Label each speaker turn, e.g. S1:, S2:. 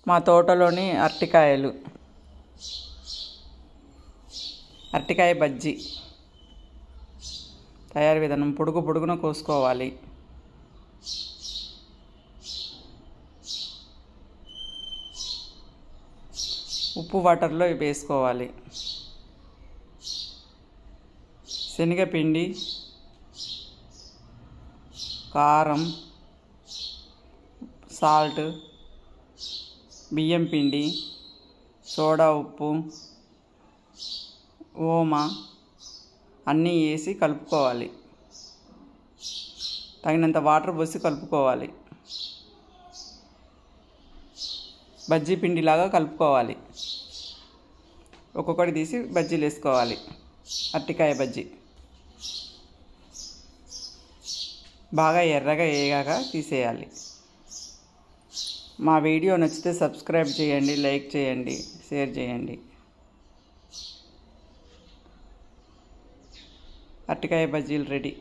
S1: మా తోటలోని అరటికాయ బజ్జీ తయారీ విధానం: పొడుగున కోసుకోవాలి. ఉప్పు వాటర్లో వేసుకోవాలి. శనగపిండి, కారం, సాల్ట్, బియ్యం పిండి, సోడా ఉప్పు, ఓమా అన్నీ వేసి కలుపుకోవాలి. తగినంత వాటర్ పోసి కలుపుకోవాలి. బజ్జీ పిండిలాగా కలుపుకోవాలి. ఒక్కొక్కటి తీసి బజ్జీలు వేసుకోవాలి. అరటికాయ బజ్జీ బాగా ఎర్రగా వేగాక తీసేయాలి. మా వీడియో నచ్చితే సబ్స్క్రైబ్ చేయండి, లైక్ చేయండి, షేర్ చేయండి. అరటికాయ బజ్జీలు రెడీ.